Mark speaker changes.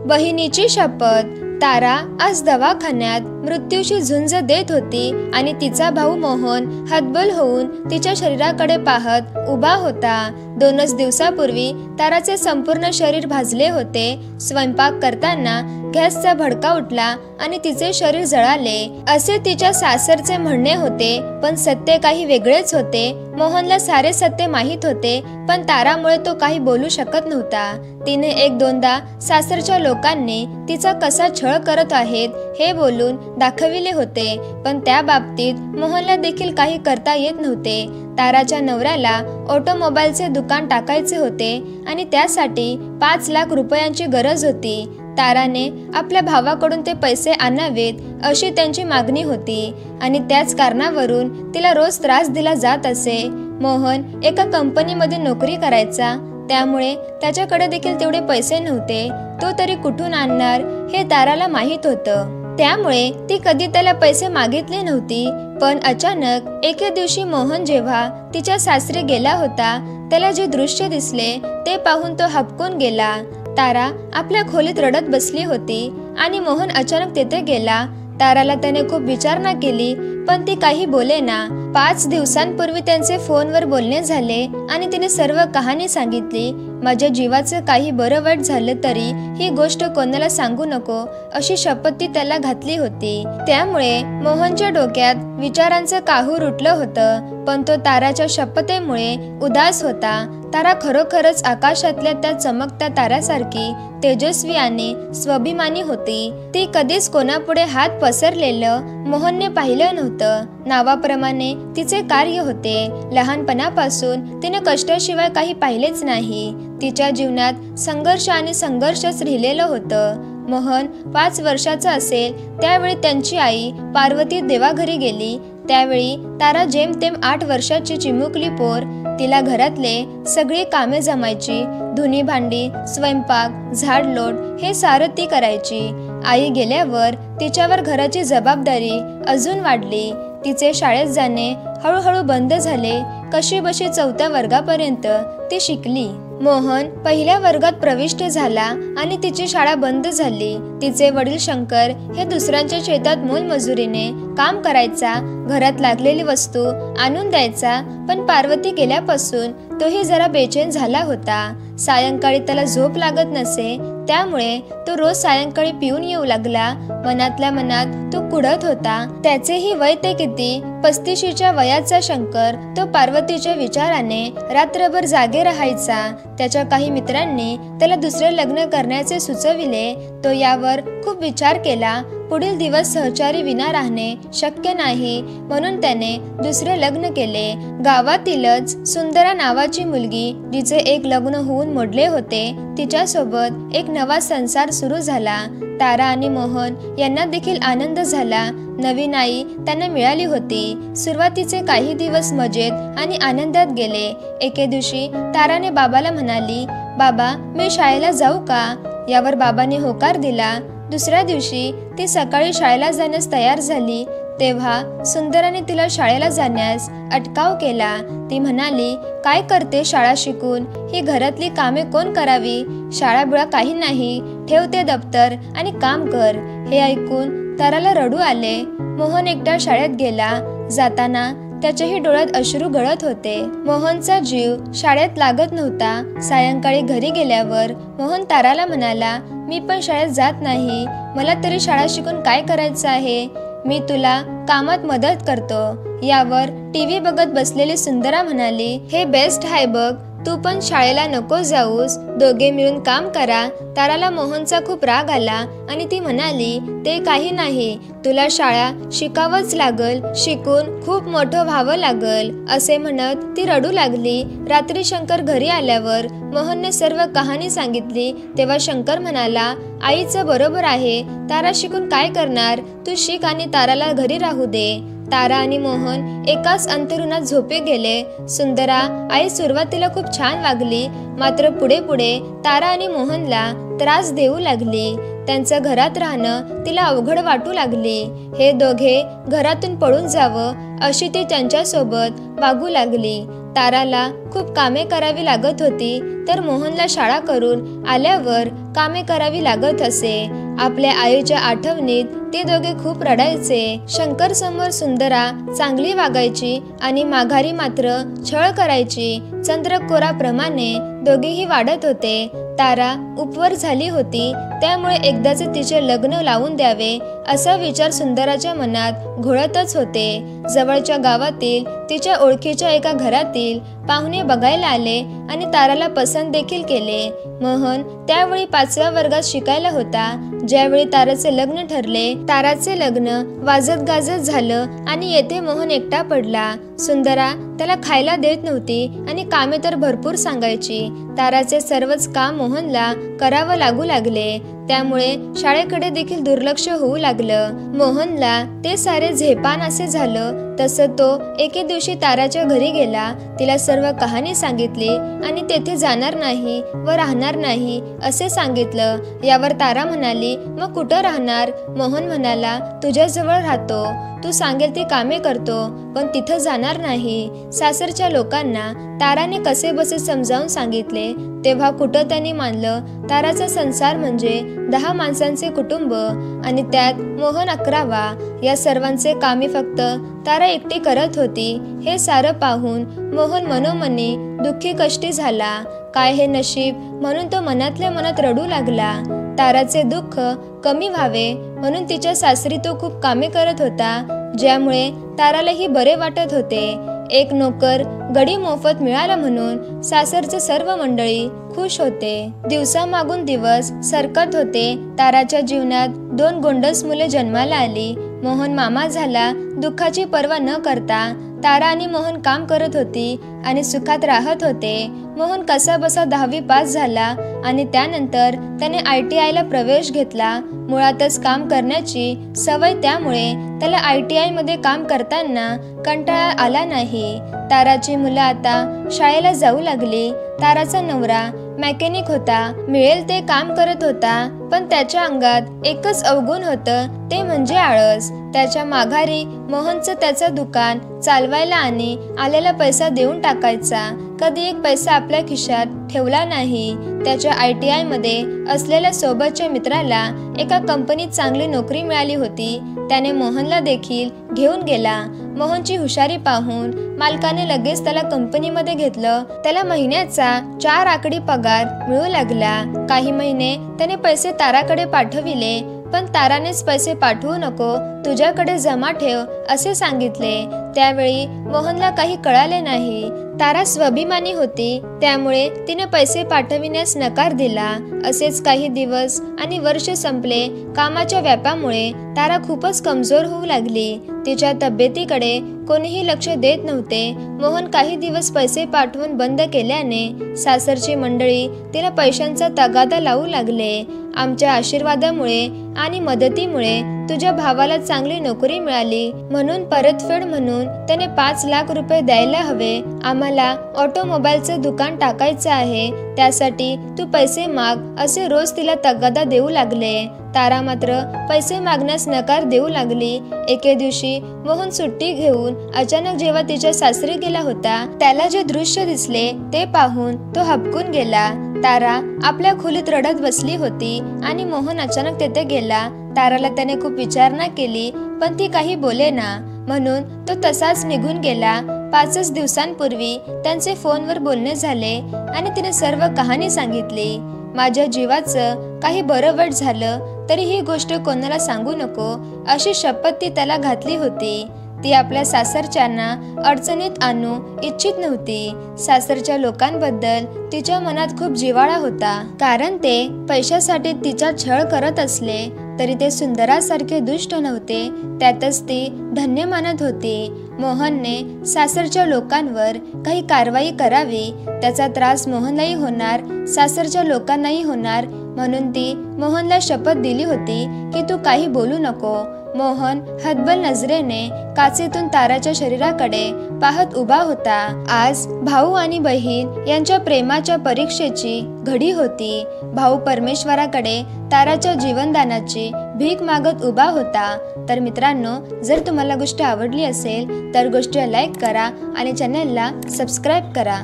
Speaker 1: बहिणीची शपथ. तारा आज दवाखान्यात मृत्यूशी झुंज देत होती आणि तिचा भाऊ मोहन हतबल होऊन तिच्या शरीराकडे पाहत उभा होता. 2च दिवसापूर्वी ताराचे संपूर्ण शरीर भाजले होते. स्वयंपाक करताना गॅसचा भडका उठला आणि तिचे शरीर जळाले असे तिच्या सासरचे म्हणणे होते, पण सत्य काही वेगळेच होते. मोहनला सारे सत्य माहीत होते, पण तारामुळे तो काही बोलू शकत नव्हता. तिने 1-2दा सासरच्या लोकांनी तिचा कसा छळ करत आहेत हे बोलून दाखविले होते, पण त्या बाबतीत मोहनला देखील काही करता येत नव्हते. ताराच्या नवऱ्याला ऑटोमोबाईलचे दुकान टाकायचे होते आणि त्यासाठी 5 लाख रुपयांची गरज होती. ताराने आपल्या भावाकडून ते पैसे आणावेत अशी त्यांची मागणी होती आणि त्याच कारणावरून तिला रोज त्रास दिला जात असे. मोहन एका कंपनीमध्ये नोकरी करायचा, त्यामुळे त्याच्याकडे देखील तेवढे पैसे नव्हते. तो तरी कुठून आणणार हे ताराला माहीत होतं, त्यामुळे ती कधी त्याला पैसे मागितले नव्हती. पण अचानक एके दिवशी मोहन जेव्हा तिच्या सासरी गेला होता, त्याला जे दृश्य दिसले ते पाहून तो हबकून गेला. तारा आपल्या खोलीत रडत बसली होती आणि मोहन अचानक तेथे गेला. ताराला त्याने खूप विचारणा केली, पण ती काही बोलेना. 5 दिवसांपूर्वी त्यांचे फोनवर बोलणे झाले आणि तिने सर्व कहाणी सांगितली. माझ्या जीवाचं काही बरं वाईट झालं तरी ही गोष्ट कोणाला सांगू नको अशी शपथ ती त्याला घातली होती. त्यामुळे मोहनच्या डोक्यात विचारांचं काहूर उठलं होतं, पण तो ताराच्या शपथेमुळे उदास होता. तारा खरोखरच आकाशातल्या त्या चमकत्या ताऱ्यासारखी तेजस्वी आणि स्वाभिमानी होती. ती कधीच कोणापुढे हात पसरलेलं मोहनने पाहिलं नव्हतं. नावाप्रमाणे तिचे कार्य होते. लहानपणापासून तिने कष्टाशिवाय काही पाहिलेच नाही. तिच्या जीवनात संघर्ष आणि संघर्षच राहिलेलं होतं. मोहन 5 वर्षाचा असेल त्यावेळी त्यांची आई पार्वती देवाघरी गेली. त्यावेळी तारा जेमतेम 8 वर्षाची चिमुकली पोर. तिला घरातले सगळी कामे जमायची. धुनी भांडी, स्वयंपाक, झाडलोट हे सारं ती करायची. आई गेल्यावर तिच्यावर घराची जबाबदारी अजून वाढली. तिचे शाळेत जाणे हळूहळू बंद झाले. कशीबशी 4थ्या वर्गापर्यंत ती शिकली. मोहन 1ल्या वर्गात प्रविष्ट झाला आणि तिची शाळा बंद झाली. तिचे वडील शंकर हे दुसऱ्यांच्या शेतात मोलमजुरीने काम करायचा. घरात लागलेली वस्तू आणून द्यायचा, पण पार्वती गेल्यापासून तोही जरा बेचैन झाला होता. सायंकाळी त्याला झोप लागत नसे, त्यामुळे तो रोज सायंकाळी पिऊन येऊ लागला. मनातल्या मनात तो कुढत होता. त्याचेही वय ते किती, 35च्या वयाचा शंकर तो पार्वतीच्या विचाराने रात्रभर जागे राहायचा. त्याच्या काही मित्रांनी त्याला दुसरे लग्न करण्याचे सुचविले. तो यावर खूप विचार केला. पुढील दिवस सहचारी विना राहणे शक्य नाही, म्हणून त्याने दुसरे लग्न केले. गावातीलच सुंदरा नावाची मुलगी, जिचे एक लग्न होऊन मोडले होते, तिच्यासोबत एक नवा संसार सुरू झाला. तारा आणि मोहन यांना देखील आनंद झाला. नवीन आई त्यांना मिळाली होती. सुरुवातीचे काही दिवस मजेत आणि आनंदात गेले. एके दिवशी ताराने बाबाला म्हणाली, बाबा मी शाळेला जाऊ का? यावर बाबाने होकार दिला. दुसऱ्या दिवशी ती सकाळी शाळेला जाण्यास तयार झाली, तेव्हा सुंदराने तिला शाळेला जाण्यास अटकाव केला. ती म्हणाली, काय करते शाळा शिकून? ही घरातली कामे कोण करावी? शाळा बिळा काही नाही, ठेवते दप्तर आणि काम कर. हे ऐकून ताराला रडू आले. मोहन एकटा शाळेत गेला. जाताना त्याच्याही डोळ्यात अश्रू गळत होते. मोहनचा जीव शाळेत लागत नव्हता. सायंकाळी घरी गेल्यावर मोहन ताराला म्हणाला, मी पण शाळेत जात नाही. मला तरी शाळा शिकून काय करायचं आहे? मी तुला कामात मदत करतो. यावर टीव्ही बघत बसलेली सुंदरा म्हणाली, हे बेस्ट आहे बघ, तू पण शाळेला नको जाऊस, दोघे मिळून काम करा. ताराला मोहनचा खूप राग आला आणि ती म्हणाली, ते काही नाही, तुला शाळा शिकावंच लागल, शिकून खूप मोठं व्हावं लागल, असे म्हणत ती रडू लागली. रात्री शंकर घरी आल्यावर मोहनने सर्व कहाणी सांगितली. तेव्हा शंकर म्हणाला, आईचं बरोबर आहे, तारा शिकून काय करणार? तू शिक आणि ताराला घरी राहू दे. तारा आणि मोहन एकाच अंथरुणात झोपे गेले. सुंदरा आई सुरुवातीला खूप छान वागली, मात्र पुढे पुढे तारा आणि मोहनला त्रास देऊ लागली. त्यांचं घरात राहणं तिला अवघड वाटू लागली. हे दोघे घरातून पळून जावं अशी ती त्यांच्यासोबत वागू लागली. ताराला खूप कामे करावी लागत होती, तर मोहनला शाळा करून आल्यावर कामे करावी लागत असे। आपल्या आईच्या आठवणीत ते दोघे खूप रडायचे। शंकर समोर सुंदरा चांगली वागायची आणि माघारी मात्र छळ करायची। चंद्रकोराप्रमाणे दोघेही वाढत होते। तारा उपवर झाली होती, त्यामुळे एकदाचे तिचे लग्न लावून द्यावे असा विचार सुंदराच्या मनात घोळतच होते। जवळच्या गावातील तिच्या ओळखीच्या एका घरातील पाहुणे बघायला आले आणि ताराला पसंत देखील केले। मोहन त्यावेळी 5व्या वर्गात शिकायला होता। ज्यावेळी ताराचे लग्न ठरले, ताराचे लग्न वाजत गाजत झालं आणि येथे मोहन एकटा पडला। सुंदरा त्याला खायला देत नव्हती आणि कामे तर भरपूर सांगायची। ताराचे सर्वच काम मोहनला करावं लागू लागले, त्यामुळे शाळेकडे देखील दुर्लक्ष होऊ लागलं। मोहनला ते सारे झेपान असे झालं। तसं तो एके दिवशी ताराच्या घरी गेला, तिला सर्व कहाणी सांगितली आणि तेथे जाणार नाही व राहणार नाही असे सांगितलं। यावर तारा म्हणाली, मग कुठं राहणार? मोहन म्हणाला, तुझ्याजवळ राहतो, तू सांगेल ती कामे करतो, पण तिथं जाणार नाही। सासरच्या लोकांना ताराने कसे बसे समजावून सांगितले, तेव्हा कुठं त्यांनी मानलं। ताराचा संसार म्हणजे 10 माणसांचे कुटुंब आणि त्यात मोहन 11वा। या सर्वांचे कामे फक्त तारा एकटी करत होती। हे सारं पाहून मोहन मनोमनी दुःखी कष्टी झाला। काय हे नशीब म्हणून तो मनातल्या मनात रडू लागला। ताराचे दुःख कमी व्हावे म्हणून तिच्या सासरी तो खूप कामे करत होता, ज्यामुळे तारालाही बरे वाटत होते। एक नोकर गडी मोफत मिळाला म्हणून सासरचे सर्व मंडळी खुश होते। दिवसामागून दिवस सरकत होते। ताराच्या जीवनात 2 गोंडस मुले जन्माला आली। मोहन मामा झाला। दुःखाची पर्वा न करता तारा आणि मोहन काम करत होती आणि सुखात राहत होते। मोहन कसा बसा 10वी पास झाला आणि त्यानंतर त्याने ITI ला प्रवेश घेतला। मुळातच काम करण्याची सवय, त्यामुळे त्याला ITI मध्ये काम करताना कंटाळा आला नाही। ताराची मुलं आता शाळेला जाऊ लागली। ताराचा नवरा मेकॅनिक होता, मिळेल ते काम करत होता, पण त्याच्या अंगात एकच अवगुण होतं, ते म्हणजे आळस। त्याच्या माघारी मोहनचं त्याचं दुकान चालवायला आणि आलेला पैसा देऊन टाकायचा। कधी एक पैसा आपल्या खिशात ठेवला नाही। त्याच्या ITI मध्ये असलेल्या सोबतच्या मित्राला एका कंपनीत चांगली नोकरी मिळाली होती। त्याने मोहनला देखील घेऊन गेला। मोहनची हुशारी पाहून मालकाने लगेच त्याला कंपनीमध्ये घेतलं। त्याला महिन्याचा 4 आकडी पगार मिळू लागला। काही महिने त्याने पैसे ताराकडे पाठविले, पण तारानेच पैसे पाठवू नको, तुझ्याकडे जमा ठेव असे सांगितले। त्यावेळी मोहनला काही कळाले नाही। तारा स्वाभिमानी होती, त्यामुळे तिने पैसे पाठविण्यास नकार दिला। असेच काही दिवस आणि वर्ष संपले। कामाच्या व्यापामुळे तारा खूपच कमजोर होऊ लागली। तिच्या तब्येतीकडे कोणीही लक्ष देत नव्हते। मोहन काही दिवस पैसे पाठवून बंद केल्याने सासरची मंडळी तिला पैशांचा तगादा लावू लागले। आमच्या आशीर्वादामुळे आणि मदतीमुळे तुझ्या भावाला चांगली नोकरी मिळाली, म्हणून परतफेड म्हणून त्याने 5 लाख रुपये द्यायला हवे। आम्हाला ऑटोमोबाईलचं दुकान टाकायचं आहे, त्यासाठी तू पैसे माग असे रोज तिला तगादा देऊ लागले। तारा मात्र पैसे मागण्यास नकार देऊ लागली। एके दिवशी मोहन सुट्टी घेऊन अचानक जेव्हा तिच्या सासरी गेला होता, त्याला जे दृश्य दिसले ते पाहून तो हबकून गेला। तारा आपल्या खोलीत रडत बसली होती आणि मोहन अचानक तेथे गेला। ताराला त्याने खूप विचारणा केली, पण ती काही बोलेना, म्हणून तो तसाच निघून गेला। 5च दिवसांपूर्वी त्यांचे फोनवर बोलणे झाले आणि तिने सर्व कहाणी सांगितली। माझ्या जीवाचं काही बरं वाईट झालं तरी ही गोष्ट कोणाला सांगू नको अशी शपथ ती त्याला घातली होती। ती आपल्या सासरच्यांना अडचणीत आणू इच्छित नव्हती। सासरच्या लोकांबद्दल तिच्या मनात खूप जिव्हाळा होता, कारण ते पैशासाठी तिचा छळ करत असले तरी ते सुंदरासारखे दुष्ट नव्हते, त्यातच ती धन्य मानत होती। मोहनने सासरच्या लोकांवर काही कारवाई करावी, त्याचा त्रास मोहनलाही होणार, सासरच्या लोकांनाही होणार, म्हणून ती मोहनला शपथ दिली होती की तू काही बोलू नको। मोहन हतबल नजरेने काचेतून ताराच्या शरीराकडे पाहत उभा होता। आज भाऊ आणि बहीण यांच्या प्रेमाच्या परीक्षेची घडी होती। भाऊ परमेश्वराकडे ताराच्या जीवनदानाची भीक मागत उभा होता। तर मित्रांनो, जर तुम्हाला गोष्ट आवडली असेल तर गोष्टीला लाईक करा आणि चॅनलला सबस्क्राईब करा।